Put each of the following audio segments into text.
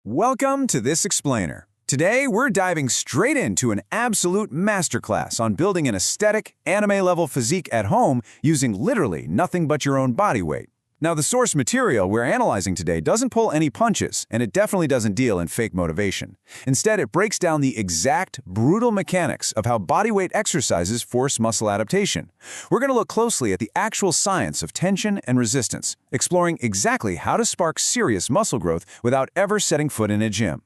Welcome to This Explainer. Today, we're diving straight into an absolute masterclass on building an aesthetic, anime-level physique at home using literally nothing but your own body weight. Now, the source material we're analyzing today doesn't pull any punches, and it definitely doesn't deal in fake motivation. Instead, it breaks down the exact, brutal mechanics of how bodyweight exercises force muscle adaptation. We're going to look closely at the actual science of tension and resistance, exploring exactly how to spark serious muscle growth without ever setting foot in a gym.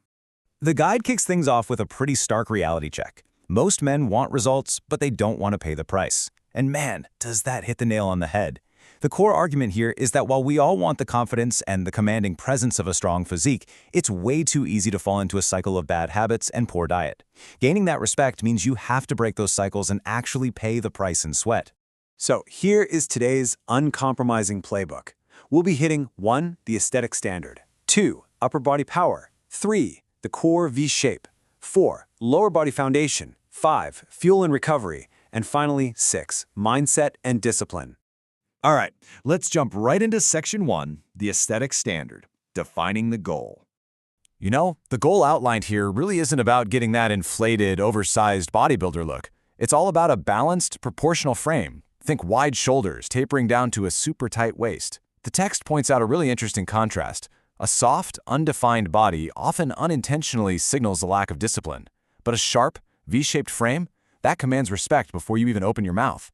The guide kicks things off with a pretty stark reality check. Most men want results, but they don't want to pay the price. And man, does that hit the nail on the head. The core argument here is that while we all want the confidence and the commanding presence of a strong physique, it's way too easy to fall into a cycle of bad habits and poor diet. Gaining that respect means you have to break those cycles and actually pay the price in sweat. So here is today's uncompromising playbook. We'll be hitting 1. The aesthetic standard, 2. Upper body power, 3. The core V shape, 4. Lower body foundation, 5. Fuel and recovery, and finally 6. Mindset and discipline. All right, let's jump right into Section 1, the aesthetic standard, defining the goal. You know, the goal outlined here really isn't about getting that inflated, oversized bodybuilder look. It's all about a balanced, proportional frame. Think wide shoulders tapering down to a super tight waist. The text points out a really interesting contrast. A soft, undefined body often unintentionally signals a lack of discipline. But a sharp, V-shaped frame, that commands respect before you even open your mouth.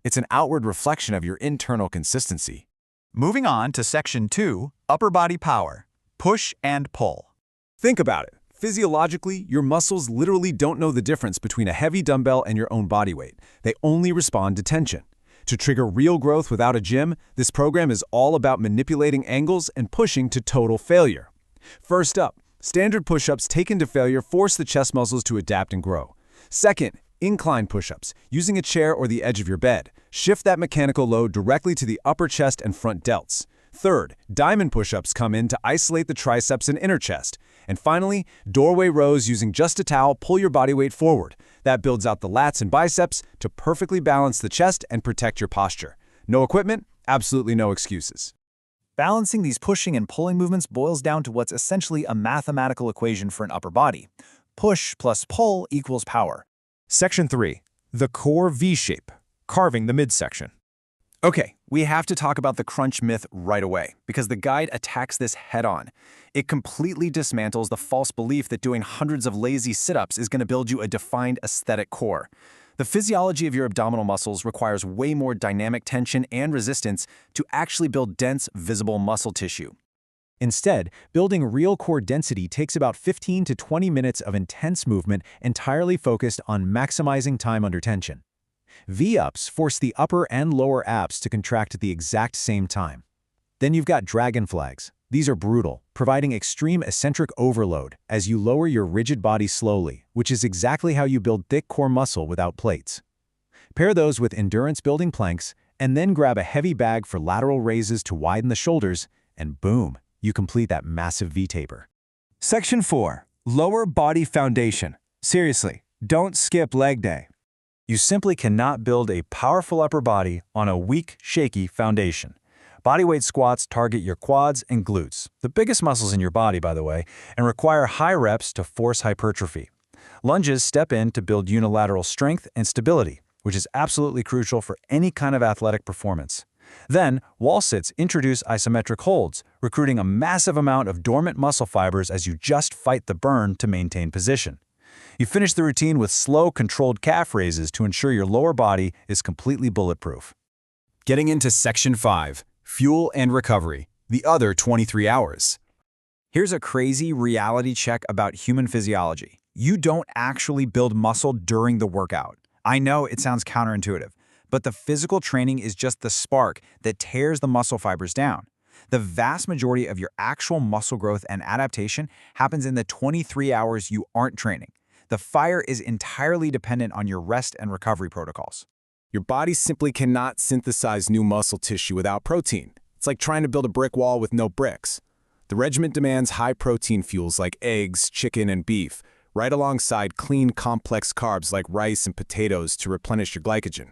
It's an outward reflection of your internal consistency. Moving on to Section 2, upper body power, push and pull. Think about it. Physiologically, your muscles literally don't know the difference between a heavy dumbbell and your own body weight. They only respond to tension. To trigger real growth without a gym, this program is all about manipulating angles and pushing to total failure. First up, standard push-ups taken to failure force the chest muscles to adapt and grow. Second, incline push-ups, using a chair or the edge of your bed. Shift that mechanical load directly to the upper chest and front delts. Third, diamond push-ups come in to isolate the triceps and inner chest. And finally, doorway rows using just a towel pull your body weight forward. That builds out the lats and biceps to perfectly balance the chest and protect your posture. No equipment, absolutely no excuses. Balancing these pushing and pulling movements boils down to what's essentially a mathematical equation for an upper body. Push plus pull equals power. Section 3, the core V-shape, carving the midsection. Okay, we have to talk about the crunch myth right away, because the guide attacks this head-on. It completely dismantles the false belief that doing hundreds of lazy sit-ups is going to build you a defined aesthetic core. The physiology of your abdominal muscles requires way more dynamic tension and resistance to actually build dense, visible muscle tissue. Instead, building real core density takes about 15 to 20 minutes of intense movement entirely focused on maximizing time under tension. V-ups force the upper and lower abs to contract at the exact same time. Then you've got dragon flags. These are brutal, providing extreme eccentric overload as you lower your rigid body slowly, which is exactly how you build thick core muscle without plates. Pair those with endurance-building planks, and then grab a heavy bag for lateral raises to widen the shoulders, and boom, you complete that massive V-taper. Section 4, lower body foundation. Seriously, don't skip leg day. You simply cannot build a powerful upper body on a weak, shaky foundation. Bodyweight squats target your quads and glutes, the biggest muscles in your body, by the way, and require high reps to force hypertrophy. Lunges step in to build unilateral strength and stability, which is absolutely crucial for any kind of athletic performance. Then, wall sits introduce isometric holds, recruiting a massive amount of dormant muscle fibers as you just fight the burn to maintain position. You finish the routine with slow, controlled calf raises to ensure your lower body is completely bulletproof. Getting into Section 5, fuel and recovery, the other 23 hours. Here's a crazy reality check about human physiology. You don't actually build muscle during the workout. I know it sounds counterintuitive, but the physical training is just the spark that tears the muscle fibers down. The vast majority of your actual muscle growth and adaptation happens in the 23 hours you aren't training. The fire is entirely dependent on your rest and recovery protocols. Your body simply cannot synthesize new muscle tissue without protein. It's like trying to build a brick wall with no bricks. The regimen demands high-protein fuels like eggs, chicken, and beef, right alongside clean, complex carbs like rice and potatoes to replenish your glycogen.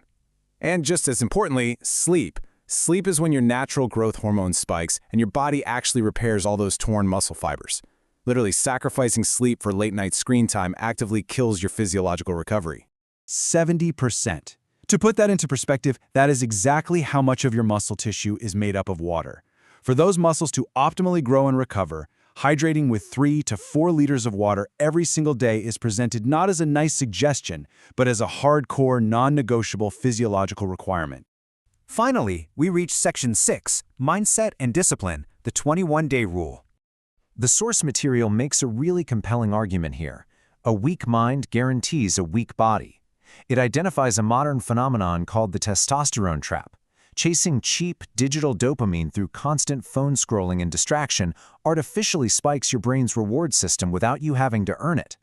And just as importantly, sleep. Sleep is when your natural growth hormone spikes and your body actually repairs all those torn muscle fibers. Literally, sacrificing sleep for late-night screen time actively kills your physiological recovery. 70%. To put that into perspective, that is exactly how much of your muscle tissue is made up of water. For those muscles to optimally grow and recover, hydrating with 3 to 4 liters of water every single day is presented not as a nice suggestion, but as a hardcore, non-negotiable physiological requirement. Finally, we reach Section 6, Mindset and Discipline, the 21-day rule. The source material makes a really compelling argument here. A weak mind guarantees a weak body. It identifies a modern phenomenon called the testosterone trap. Chasing cheap digital dopamine through constant phone scrolling and distraction artificially spikes your brain's reward system without you having to earn it.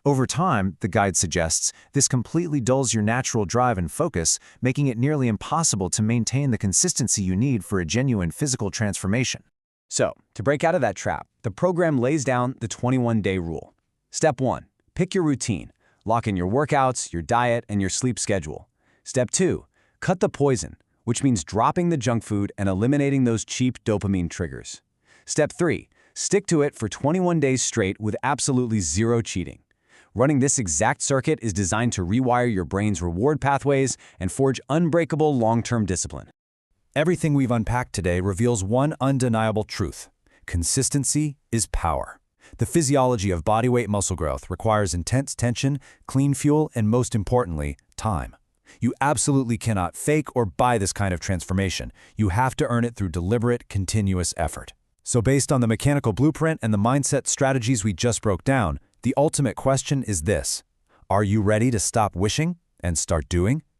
Over time, the guide suggests, this completely dulls your natural drive and focus, making it nearly impossible to maintain the consistency you need for a genuine physical transformation. So, to break out of that trap, the program lays down the 21-day rule. Step 1. Pick your routine. Lock in your workouts, your diet, and your sleep schedule. Step 2. Cut the poison, which means dropping the junk food and eliminating those cheap dopamine triggers. Step 3. Stick to it for 21 days straight with absolutely zero cheating. Running this exact circuit is designed to rewire your brain's reward pathways and forge unbreakable long-term discipline. Everything we've unpacked today reveals one undeniable truth. Consistency is power. The physiology of bodyweight muscle growth requires intense tension, clean fuel, and most importantly, time. You absolutely cannot fake or buy this kind of transformation. You have to earn it through deliberate, continuous effort. So based on the mechanical blueprint and the mindset strategies we just broke down, the ultimate question is this: are you ready to stop wishing and start doing?